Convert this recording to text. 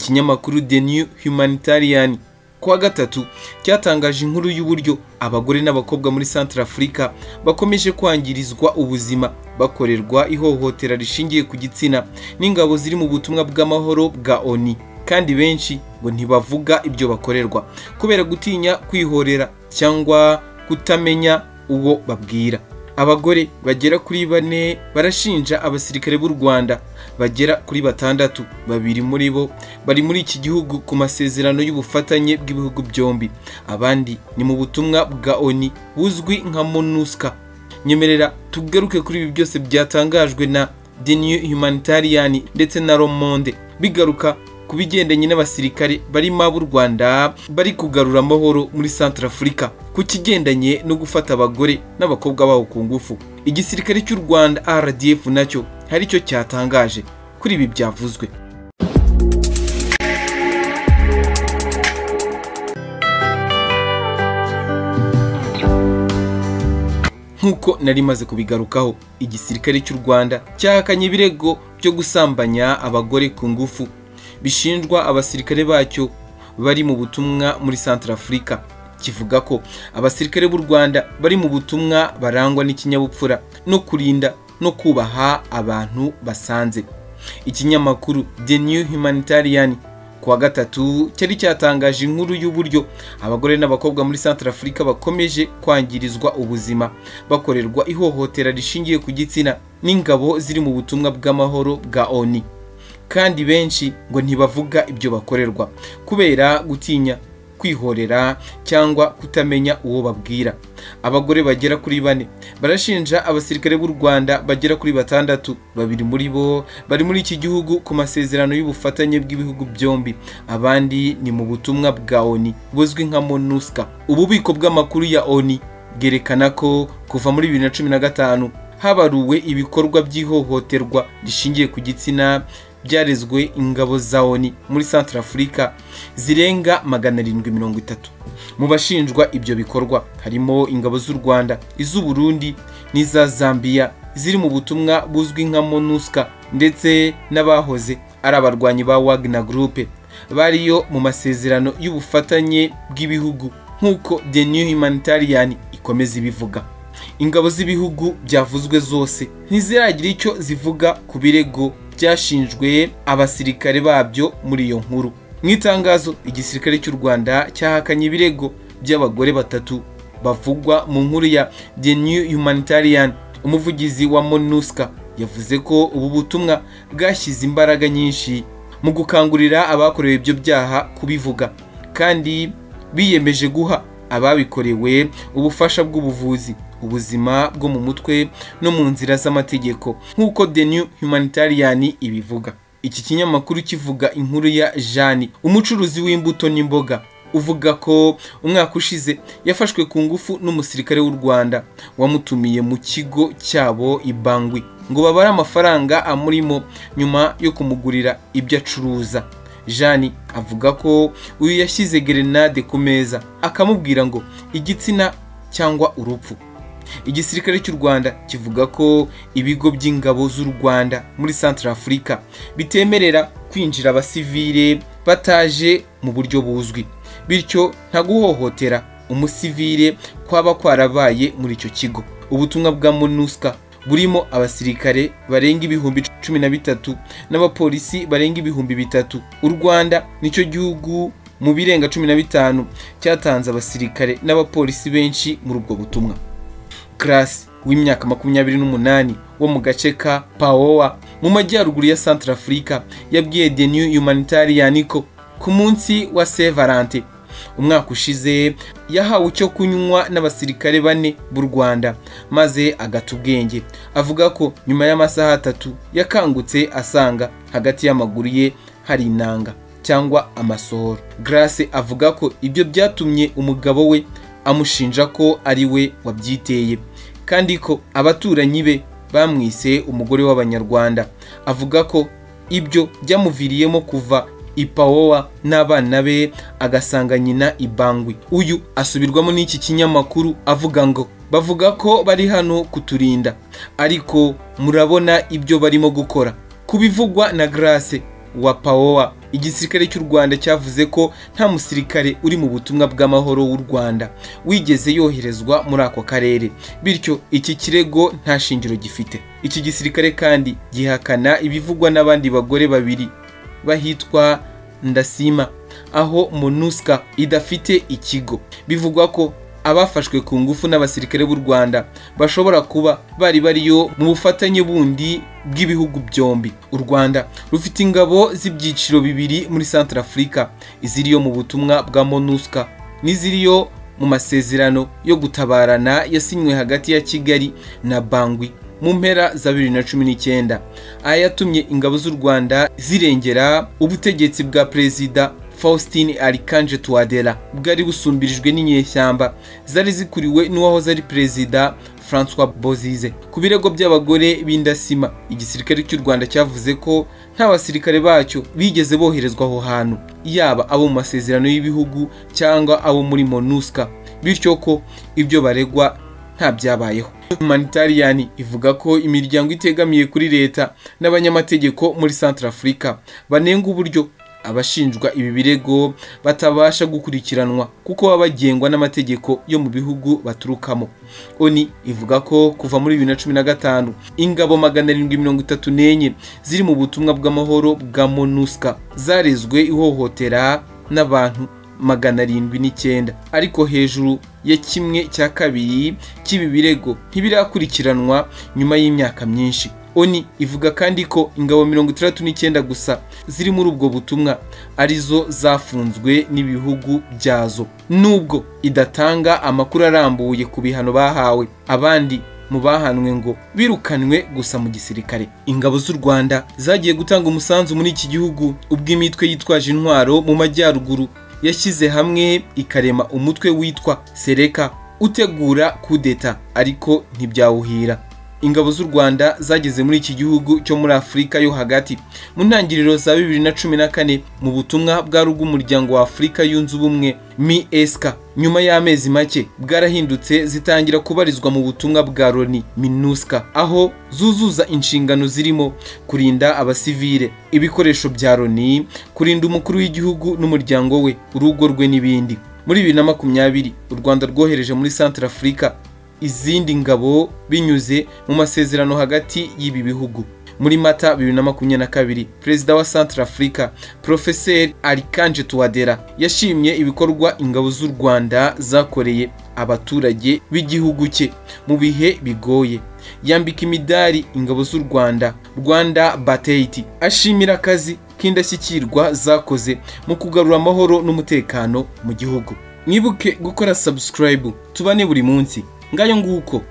Ikinyamakuru The New Humanitarian kuwa gatatu cyatangaje inkuru y'uburyo abagore n'abakobwa muri Centrafrica bakomeje kwangirizwa ubuzima bakorerwa ihohotera rishingiye ku gitsina n'ingabo ziri mu butumwa bw'amahoro bwa ONU, kandi benshi ngo ntibavuga ibyo bakorerwa kubera gutinya kwihorera cyangwa kutamenya uwo babwira. Abagore bagera kuri 4 barashinja abasirikare b'u Rwanda bagera kuri 6, babiri muri bo bari muri iki gihugu ku masezerano y'ubufatanye bw'ibihugu byombi, abandi ni mu butumwa bwa ONU buzwi nka MONUSCO. Nyemerera tugaruke kuri ibi byose byatangajwe na The New Humanitarian ndetse na Le Monde, bigaruka kubigendanye n'abasirikare bari mu Rwanda bari kugarura amahoro muri Centrafrica, ku kigendanye no gufata abagore n'abakobwa baho ku ngufu. Igisirikare cy'u Rwanda RDF nacyo hari cyo cyatangaje kuri ibi byavuzwe. Nkuko nari maze kubigarukaho, igisirikare cy'u Rwanda cyahakanye ibirego byo gusambanya abagore ku ngufu bishinjwa abasirikare bacyo bari mu butumwa muri Centrafrica. Kivuga ko abasirikare b'u Rwanda bari mu butumwa barangwa n'ikinyabupfura no kurinda no kubaha abantu basanze. Ikinyamakuru The New Humanitarian kuwa gatatu cyari cyatangaje inkuru y'uburyo abagore n'abakobwa muri Centrafrica bakomeje kwangirizwa ubuzima bakorerwa ihohotera rishingiye ku gitsina n'ingabo ziri mu butumwa bw'amahoro bwa ONU, kandi benshi ngo ntibavuga ibyo bakorerwa kubera gutinya kwihorera cyangwa kutamenya uwo babwira. Abagore bagera kuri 4 barashinja abasirikare b'u Rwanda bagera kuri 6, babiri muri bo bari muri iki gihugu ku masezerano y'ubufatanye bw'ibihugu byombi, abandi ni mu butumwa bwa ONU buzwi nka MONUSCO. Ububiko bw'amakuru ya ONU bwerekana ko kuva muri 2015 habaruwe ibikorwa by'ihohoterwa rishingiye ku gitsina byarezwe ingabo za ONU muri Centrafrica zirenga 730. Mu bashinjwa ibyo bikorwa harimo ingabo z'u Rwanda, iz'u Burundi n'iza Zambia ziri mu butumwa buzwi nka MONUSCO, ndetse n'abahoze ari abarwanyi ba Wagner Group bariyo mu masezerano y'ubufatanye bw'ibihugu, nk'uko The New Humanitarian ikomeza ibivuga. Ingabo z'ibihugu byavuzwe zose ntiziragira icyo zivuga ku birego byashinjwe abasirikare babyo muri iyo nkuru. Mu itangazo, igisirikare cy'u Rwanda cyahakanye ibirego by'abagore 3 bavugwa mu nkuru ya The New Humanitarian. Umuvugizi wa MONUSCO yavuze ko ubu butumwa bwashyize imbaraga nyinshi mu gukangurira abakorewe ibyo byaha kubivuga, kandi biyemeje guha ababikorewe ubufasha bw'ubuvuzi, ubuzima bwo mu mutwe no mu nzira z'amategeko, nk'uko The New Humanitarian ibivuga. Iki kinyamakuru kivuga inkuru ya Jani, umucuruzi w'imbuto n'imboga, uvuga ko umwaka ushize yafashwe ku ngufu n'umusirikare w'u Rwanda wamutumiye mu kigo cyabo ibangwi ngo babare amafaranga amurimo nyuma yo kumugurira ibyo acuruza. Jani avuga ko uyu yashyize grenade ku meza akamubwira ngo igitsina cyangwa urupfu. Igisirikare cy'u Rwanda kivuga ko ibigo by'ingabo z'u Rwanda muri Centrafrica bitemerera kwinjira abasivile bataje mu buryo buzwi, bityo nta guhohotera umusivile kwaba kwarabaye muri icyo kigo. Ubutumwa bwa MONUSCO burimo abasirikare barenga 13,000 n'abapolisi barenga 3,000. U Rwanda nicyo gihugu mu birenga 15 cyatanze abasirikare n'abapolisi benshi muri ubwo butumwa. Class w'imyaka 28 wo mu gace ka Paoa mu majyaruguru ya Centrafrica yabwiye The New Humanitarian ko ku munsi wa Saint Valentin umwaka ushize yahawe icyo kunywa n'abasirikare 4 b'u Rwanda maze agata ubwenge. Avuga ko nyuma y'amasaha 3 yakangutse asanga hagati y'amaguru ye hari inanga cyangwa amasohoro. Grace avuga ko ibyo byatumye umugabo we amushinja ko ari we wabyiteye, kandi ko abaturanyi be bamwise umugore w'Abanyarwanda. Avuga ko ibyo byamuviriyemo kuva Ipaoa n'abana be agasanga nyina ibangwi. Uyu asubirwamo n'iki kinyamakuru avuga ngo bavuga ko bari hano kuturinda, ariko murabona ibyo barimo gukora. Kubivugwa na Grace wa Paoa, igisirikare cy'u Rwanda cyavuze ko nta musirikare uri mu butumwa bw'amahoro w'u Rwanda wigeze yoherezwa muri ako karere, bityo iki kirego nta shingiro gifite. Iki gisirikare kandi gihakana ibivugwa n'abandi bagore babiri bahitwa Ndasima, aho MONUSCO idafite ikigo. Bivugwa ko abafashwe ku ngufu n'abasirikare b'u Rwanda bashobora kuba bariyo mu bufatanye bundi bw'ibihugu byombi. U Rwanda rufite ingabo z'ibyiciro bibiri muri Central Africa, iziriyo mu butumwa bwa MONUSCO n'iziriyo mu masezerano yo gutabarana yasinywe hagati ya Kigali na Bangui mu mpera za 2019, aya yatumye ingabo z'u Rwanda zirengera ubutegetsi bwa Perezida Faustin Archange Touadera bwari busumbirijwe n'inyeshyamba zari zikuriwe n'uwahoze ari Perezida François Bozize. Ku birego by'abagore b'Indasima, igisirikare cy'u Rwanda cyavuze ko nta basirikare bacyo bigeze boherezwa aho hantu, yaba abo mu masezerano y'ibihugu cyangwa abo muri MONUSCO, bityo ko ibyo baregwa nta byabayeho. Humanitarian ivuga ko imiryango itegamiye kuri leta n'abanyamategeko muri Central Africa banenga uburyo abashinjwa ibi birego batabasha gukurikiranwa kuko baba bagengwa n'amategeko yo mu bihugu baturukamo. ONU ivuga ko kuva muri 2015 ingabo 734 ziri mu butumwa bw'amahoro bwa MONUSCO zarezwe ihohotera n'abantu 709, ariko hejuru ya 1/2 cy'ibi birego ntibirakurikiranwa nyuma y'imyaka myinshi. ONU ivuga kandi ko ingabo 69 gusa ziri muri ubwo butumwa arizo zafunzwe n'ibihugu byazo, nubwo idatanga amakuru arambuye ku bihano bahawe. Abandi mu bahanwe ngo birukanwe gusa mu gisirikare. Ingabo z'u Rwanda zagiye gutanga umusanzu muri iki gihugu ubwo imitwe yitwaje intwaro mu majyaruguru yashyize hamwe ikarema umutwe witwa Sereka utegura kudeta, ariko ntibyawuhira. Ingabo z'u Rwanda zageze muri iki gihugu cyo muri Afrika yo hagati mu ntangiriro za 2014 mu butumwa bwa rw'umuryango wa Afrika yunze ubumwe MISCA. Nyuma y'amezi make bwarahindutse zitangira kubarizwa mu butumwa bwa Loni MINUSCA, aho zuzuza inshingano zirimo kurinda abasivile, ibikoresho bya Loni, kurinda umukuru w'igihugu n'umuryango we, urugo rwe n'ibindi. Muri 2020 u Rwanda rwohereje muri Central Africa izindi ngabo binyuze mu masezerano hagati y'ibi bihugu. Muri Mata 2022 Perezida wa Central Africa Professor Archange Touadera yashimye ibikorwa ingabo z'u Rwanda zakoreye abaturage b'igihugu cye mu bihe bigoye. Yambika imidari ingabo z'u Rwanda Bateiti, ashimira akazi k'indashyikirwa zakoze mu kugarura amahoro n'umutekano mu gihugu. Mwibuke gukora subscribe tubane buri munsi. Ngayo nguko.